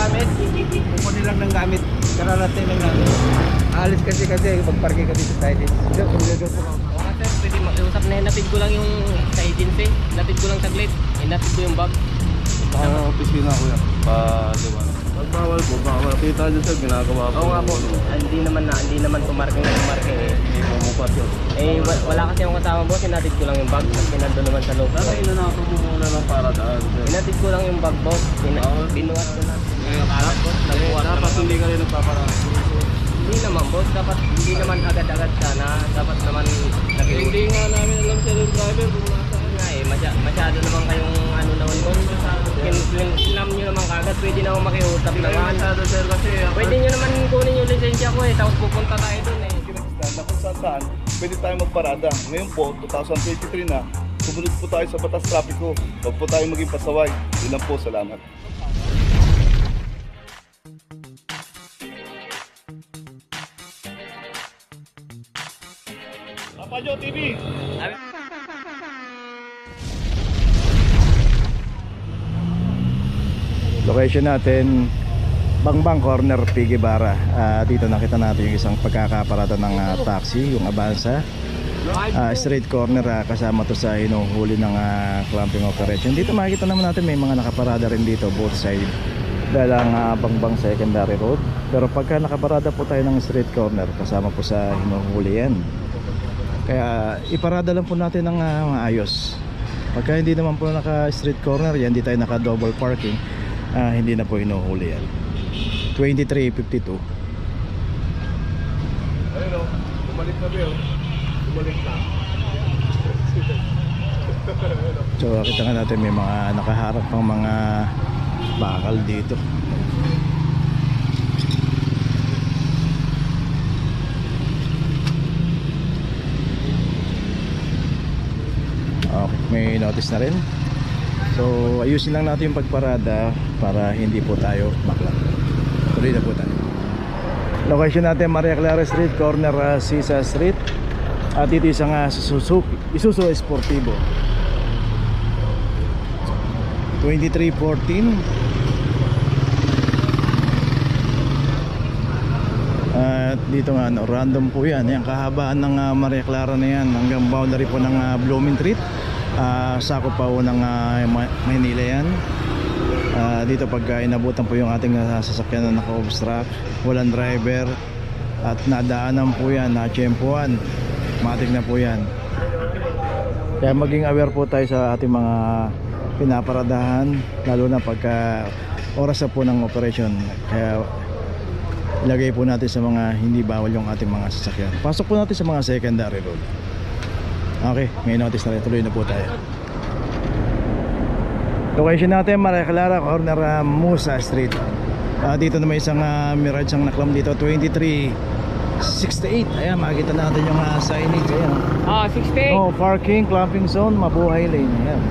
gamit. Kukunin lang ng gamit. Kararating lang namin. Alis kasi magparking ka dito tayo dito. Pumilagay po ako. Oo nga sir, pwede makiusap na hinatid ko lang yung sa agency. Hinatid ko lang saglit. Hinatid ko yung bag. Opisina ko yan. Paliwanag. Pag bawal po, bawal. Kita nyo sir, ginagawa po. Oo nga po. Hindi naman pumarking na pumarking eh. Hindi mo mupat yun. Eh, wala kasi akong kasama boss. Hinatid ko lang yung bag. Kasi nandun naman sa loob. Sana inanato mo muna ng paradaan sir. Hinatid ko lang yung bag boss. Binuhat ko na. Nakalat boss. Dapat hindi ka rin nagpaparaan. Hindi naman boss. Dapat hindi naman agad-agad sana. Dapat naman Hindi nga namin alam sir yung driver kung nasaan. nga eh, masyado naman kayong ano naman boss. Sinam nyo naman kagad, pwede na ako makiusap Hindi kayo naman. masyado sir kasi Pwede nyo naman kunin yung lisensya ko eh, tapos pupunta tayo dun eh. Kinagistan na kung saan pwede tayo magparada. Ngayon po, 2023 na, sumunod po tayo sa batas trapiko. Huwag po tayo maging pasaway. Yun lang po, salamat. Papajo TV! Location natin, Bangbang Corner, P. Guevara. Dito nakita natin yung isang pagkakaparada ng taxi, yung Avanza. Straight corner, kasama to sa hinuhuli ng clamping operation. Dito makikita naman natin may mga nakaparada rin dito both side dahil ang Bangbang secondary road. Pero pagka nakaparada po tayo ng straight corner, kasama po sa hinuhuli yan. Kaya iparada lang po natin ng maayos. Pagka hindi naman po naka street corner yan, hindi tayo naka double parking, hindi na po hinuhuli yan. 2352. Ayun o, bumalik na Beo. Bumalik na. So kita nga natin may mga nakaharap pang mga bakal dito. Okay, may notice na rin. So ayusin lang natin yung pagparada para hindi po tayo maklat. Tuloy na po tayo. Location natin Maria Clara Street, corner Sisa Street. At dito isang Isuzu Esportivo 2314. At dito nga random po yan. Yung kahabaan ng Maria Clara na yan hanggang boundary po ng Blooming Street. Sakop pa po ng Maynila yan. Dito pagka inabutan po yung ating sasakyan na naka-obstruct, walang driver at nadaanan po yan, natsyempoan, matik na po yan. Kaya maging aware po tayo sa ating mga pinaparadahan, lalo na pagka oras na po ng operation. Kaya ilagay po natin sa mga hindi bawal yung ating mga sasakyan. Pasok po natin sa mga secondary road. Okay, may notice na rin. Tuloy na po tayo. Location natin Maria Clara, corner Musa Street. Dito na may isang Mirage ang naklam dito, 2368. Ayan, makikita natin yung signage. Ayan. 68. Oh, parking, clamping zone, mabuhay lane. Ayan.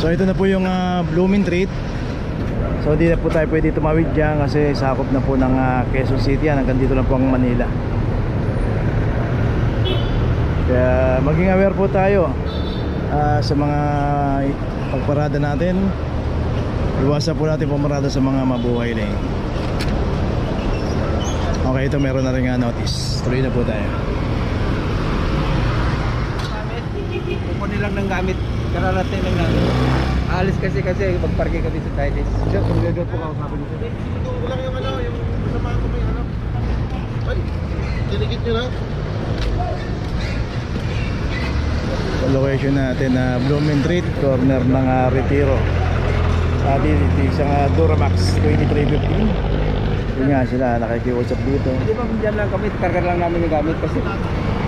So ito na po yung Blooming Street. So di na po tayo pwede tumawid dyan kasi sakop na po ng Quezon City yan. Hanggang dito lang po ang Manila. Kaya maging aware po tayo sa mga pagparada natin. Iwasan po natin pumarada sa mga mabuhay lane. Okay, ito meron na rin notice. Tuloy na po tayo. Kukunin lang ng gamit. Kararating lang namin. Alis kasi magparking ka dito tayo dito. Sir, pumilagay po ako sabi nito. Ito lang yung yung kasama ko may Ay, dinikit nyo na. Location natin na Blooming Street, corner ng Retiro. Dito isang Duramax 2315. Yun nga sila nakikiusap dito. Di ba dyan lang kami, karga lang namin yung gamit kasi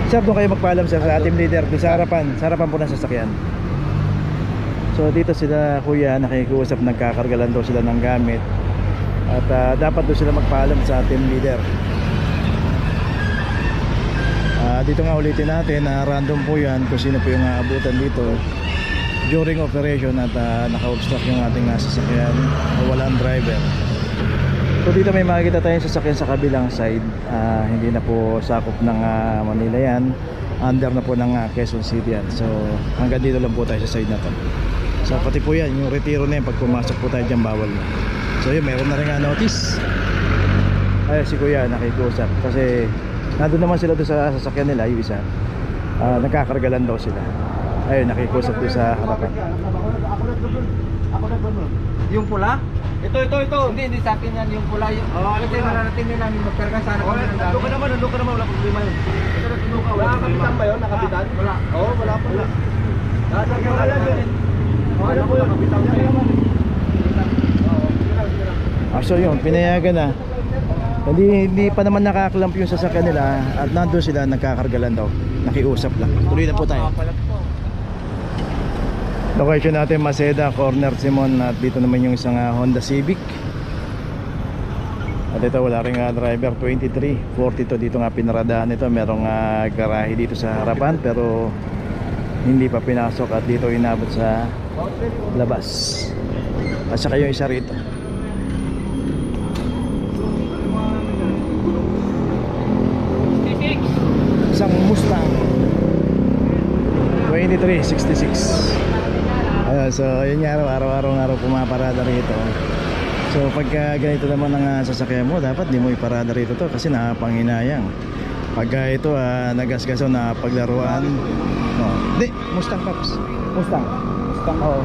Sir, doon kayo magpaalam sir sa team leader doon sa harapan po ng sasakyan. So dito sila kuya nakikiusap, nagkakarga lang daw sila ng gamit. At dapat doon sila magpaalam sa team leader. Dito nga ulitin natin na random po yan kung sino po yung aabutan dito during operation at naka-obstruct yung ating sasakyan o walang driver. So dito may makikita tayong sasakyan sa kabilang side. Hindi na po sakop ng Manila yan, under na po ng Quezon City yan. So hanggang dito lang po tayo sa side na to. So pati po yan, yung retiro na yan, pag pumasok po tayo dyan, bawal na. So yun, meron na rin nga notice. Ay, si kuya nakikusap kasi nandun naman sila doon sa sasakyan nila, yung isa. Nagkakargalan daw sila. Ayun, nakikusap doon sa harapan. Yung pula? Ito. Hindi sa akin yan yung pula. Kasi mararating din namin magkarga sana kami ng dami. Nandun ka naman, wala problema yun. Wala kang kapitan ba yun? Nakapitan? Wala. Oo, wala po. Wala yun. Wala po yung kapitan ba yun? Actually yun, pinayagan na. Hindi pa naman nakaklamp yung sasakyan nila at nandun sila nagkakargalan daw. Nakiusap lang. Tuloy na po tayo. Location natin Maseda, Corner Simon, at dito naman yung isang Honda Civic. At ito wala ring driver, 2342 dito nga pinaradahan ito. Merong garahe dito sa harapan pero hindi pa pinasok at dito inabot sa labas. At saka yung isa rito. Isang Mustang 2366. So yun nga, araw-araw pumaparada rito. So pagka ganito naman ang sasakyan mo, dapat di mo iparada rito to kasi nakapanghinayang. Pagka ito nagasgaso na paglaruan, no. Di, Mustang Pops. Mustang, oo.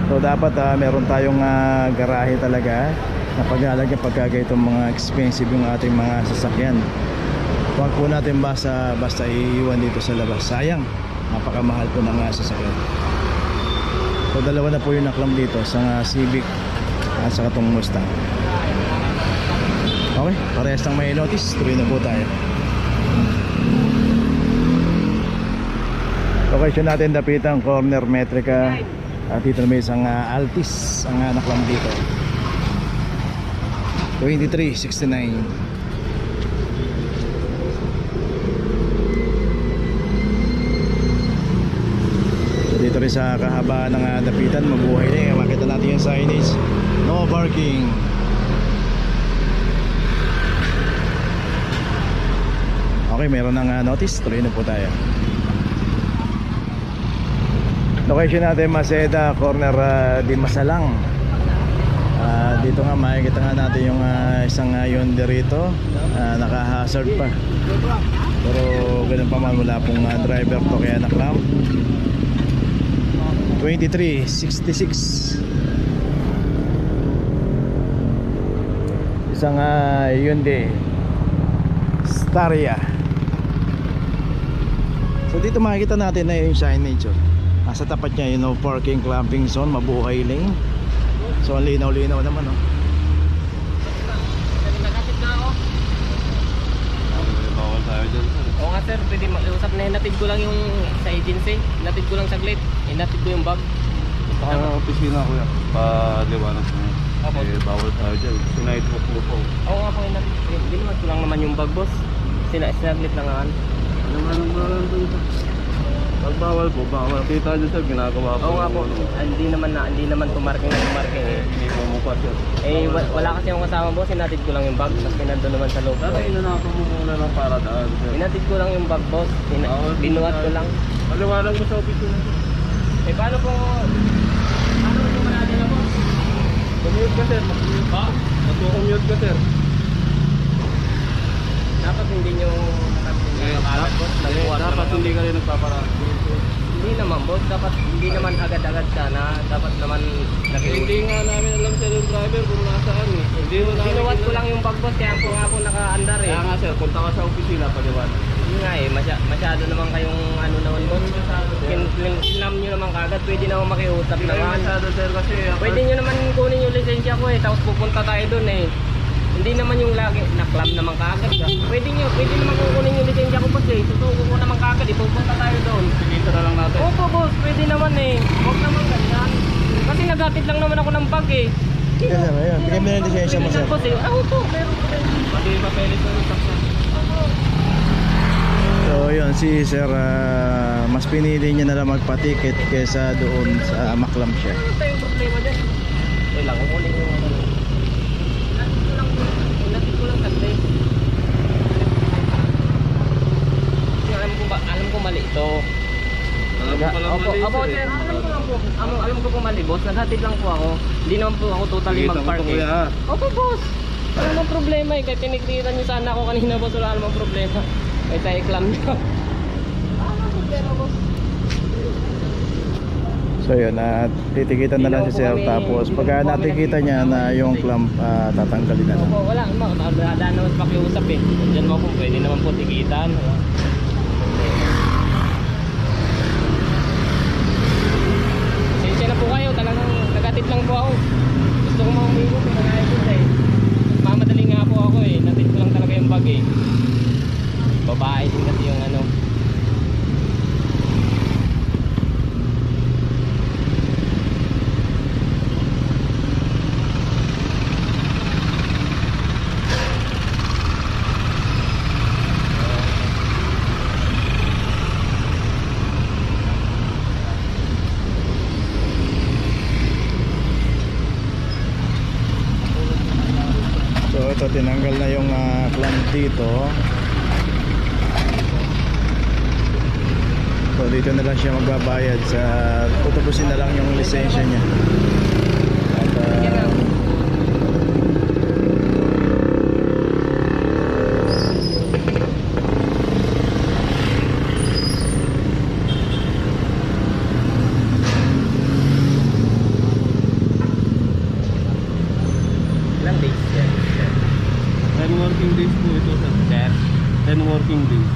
So dapat meron tayong garahe talaga na paglalagyan pagka itong mga expensive yung ating mga sasakyan. Huwag po natin basta iiwan dito sa labas. Sayang, napakamahal po ng sasakyan. So dalawa na po yung naklam dito sa Civic at saka itong Mustang. Okay, parehas lang may notice. Tuloy na po tayo. Location natin dapitan Corner Metrica. At dito na may isang Altis ang naklam dito 2369. Dito rin sa kahabaan ng dapitan, mabuhay na. Makita natin yung signage, no parking. Okay, meron ng notice. Tuloy na po tayo. Location natin Maseda, Corner Dimasalang. Dito nga makikita nga natin yung isang Hyundai rito, naka-hazard pa. Pero ganun pa man, wala pong driver to kaya naklam. 2366. Isang Hyundai Staria. So dito makikita natin na yung signage. Nasa tapat niya yung no parking clamping zone, mabuhay lane. So ang linaw-linaw naman Nagkakit na ako. Bawal tayo dyan sir. Oo nga sir, pwede mag-usap na. Hinatid ko lang yung sa agency. Hinatid ko lang saglit. Hinatid ko yung bag. Baka opisina kuya. Paliwanag mo. Bawal tayo dyan. Sinahit mo po. Oo nga po, hinatid. Hindi naman ko lang naman yung bag boss. Sinaglit lang nga. Paliwanag mo lang doon sir. Pag bawal po, bawal. Kita dyan sir, ginagawa po. Oo nga po, hindi naman tumarking eh. Hindi po mo pa sir. Wala kasi akong kasama boss, hinatid ko lang yung bag. Mas pinando naman sa loob. Dati inanapan mo muna ng paradaan sir. Hinatid ko lang yung bag boss. Binuhat ko lang. Paliwanag mo sa opisina sir. Paano po manali na boss? Commute ka sir, mag-commute ka? Mag-commute ka sir. Dapat hindi nyo nakakalad boss. Dapat hindi ka rin nagpaparaan. Hindi naman boss, dapat hindi naman agad-agad sana. Dapat naman Hindi nga namin alam sir yung driver kung nasaan eh. Hindi mo namin binuhat ko lang yung bag boss, kaya po nga po naka-andar eh. Kaya nga sir, punta ka sa opisina, paliwanag. Yun nga eh, masyado naman kayong ano naman boss. Kinlam nyo naman kagad, pwede naman makiusap Hindi kayo naman. masyado sir kasi Pwede nyo naman kunin yung lisensya ko eh, tapos pupunta tayo dun eh. Hindi naman yung lagi, naklam naman kagad. Pwede naman kukunin yung lisensya ko boss eh. Susuko ko naman kagad, ipupunta tayo dun. Sinita na lang natin. Opo boss, pwede naman eh. Huwag naman ganyan. Kasi naghatid lang naman ako ng bag eh. Yes sir, ayun. Bigyan mo na yung lisensya mo sir. Boss eh, opo, meron. Pati papeles na yung saksan. So yun, si sir mas pinili niya na lang magpa-ticket kaysa doon sa maklam siya. Ano tayong problema dyan? Lang, kukunin yung ano. Hinatid ko lang saglit. Alam mo pala mali, Opo, sir, sir. Alam ko po mali, boss. Naghatid lang po ako. Hindi naman po ako totally Sige, mag-park tama to, kuya, ha? Opo, boss. Wala namang problema eh. Kahit tinikita niyo sana ako kanina, boss. Wala namang problema. Kahit tayo clam niyo. Wala namang problema, boss. So yun, at titikitan na lang si sir, tapos pagka natikita niya na yung clamp, tatanggalin na lang. Opo, wala. Daan naman pakiusap eh. Diyan mo po, pwede naman po tikitan. Pasensya na po kayo. Talagang nagatid lang po ako. Gusto ko mahumigo, pero kaya po eh. Mamadali nga po ako eh. Natid ko lang talaga yung bag eh. Babae din kasi yung ano. So ito, tinanggal na yung clamp dito. So dito na lang siya magbabayad sa, tutubusin na lang yung lisensya niya. At Ilang days, sir? 10 working days po ito, sir. Sir? 10 working days.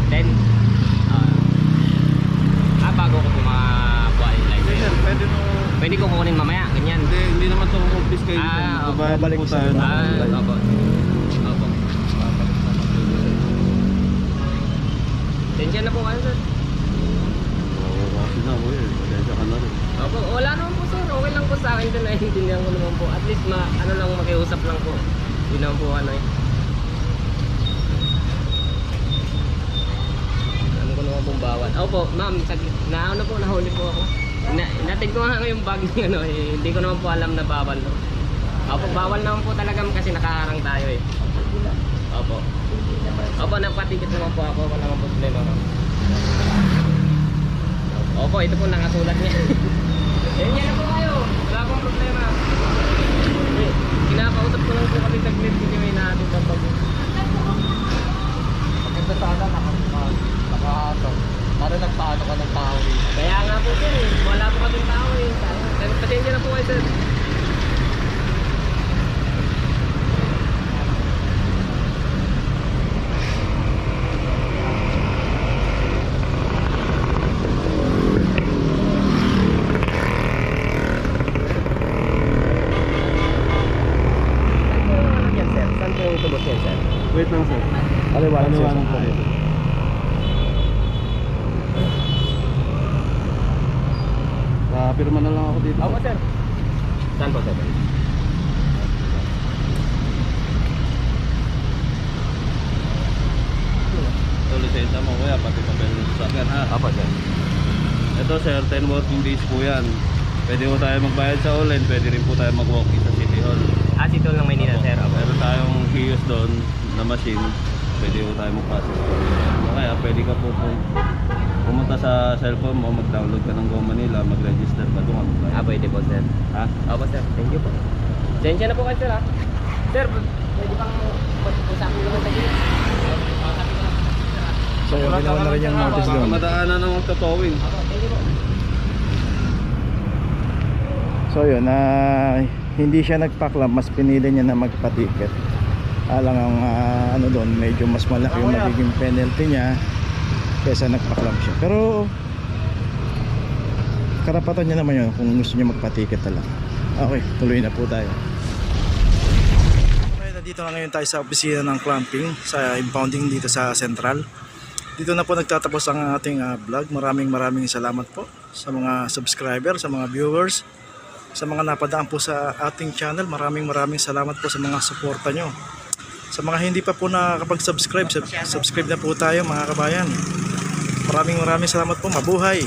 Then, bago ko po makakuha yung Hindi, license. sir, pwede mo... Pwede ko kukunin mamaya, ganyan. Hindi naman ito office kayo, sir. Ah, Babayad babalik po sa tayo. Opo. Opo. Tensya na po kayo, sir. Oo, kasi na, boy. Pasensya ka na rin. Opo, wala naman po, sir. Okay lang po sa akin doon. Naiintindihan ko naman po. At least, ano lang, makiusap lang po. Hindi naman po ano eh. Alam ko naman pong bawal. Opo, ma'am, nauna po, nahuli po ako. Natin ko nga yung bag ng ano eh. Hindi ko naman po alam na bawal. No? Opo, bawal naman po talaga kasi nakaharang tayo eh. Opo. Opo, napatikit naman po ako. Wala naman po problema, ma'am. Opo, ito po nakasulat niya. Yan na po kayo. Wala pong problema. Kinakausap ko lang po kami sa clip. Hindi may natin sa pag. Maganda sana nakahato. Para nagpaano ka ng tao rin. Kaya nga po sir eh. Wala po kaming tao eh. Pasensya na po kayo sir. Saan po yung tubos yan sir? Wait lang, sir. aliwanag siya. Aliwanag tayo. Pirma na lang ako dito. Opo sir. Saan po sir? Ito, lisensya mo, kuya. Pati papel ng sasakyan, ha? Opo sir. Ito, sir, 10 working days po yan. Pwede po tayo magbayad sa online. Pwede rin po tayo mag-walk-in sa City Hall. Sito lang Maynila Opo. sir. Opo. Meron tayong kiosk doon na machine. Pwede po tayo mag-process po. Kaya pwede ka po pumunta sa cellphone mo, mag-download ka ng Go Manila, mag-register ka doon. Pwede po sir. Ha? Opo sir. Thank you po. Pasensya na po kayo sir ha. Sir, pwede pang usapin naman sa gilid. So yun, ginawa na rin yung notice Baka doon. madaanan ng magtotowing. Thank you po. So yun, hindi siya nagpa-clamp, mas pinili niya na magpa-ticket. Alang ang ano doon, medyo mas malaki yung magiging penalty niya kaysa nagpa-clamp siya. Pero karapatan niya naman yun kung gusto niya magpa-ticket talaga. Okay, tuloy na po tayo. Okay, nandito na ngayon tayo sa opisina ng clamping sa impounding dito sa Central. Dito na po nagtatapos ang ating vlog. Maraming salamat po sa mga subscriber, sa mga viewers, sa mga napadaan po sa ating channel. Maraming salamat po sa mga suporta nyo. Sa mga hindi pa po nakakapag-subscribe, subscribe na po tayo mga kabayan. Maraming salamat po. Mabuhay!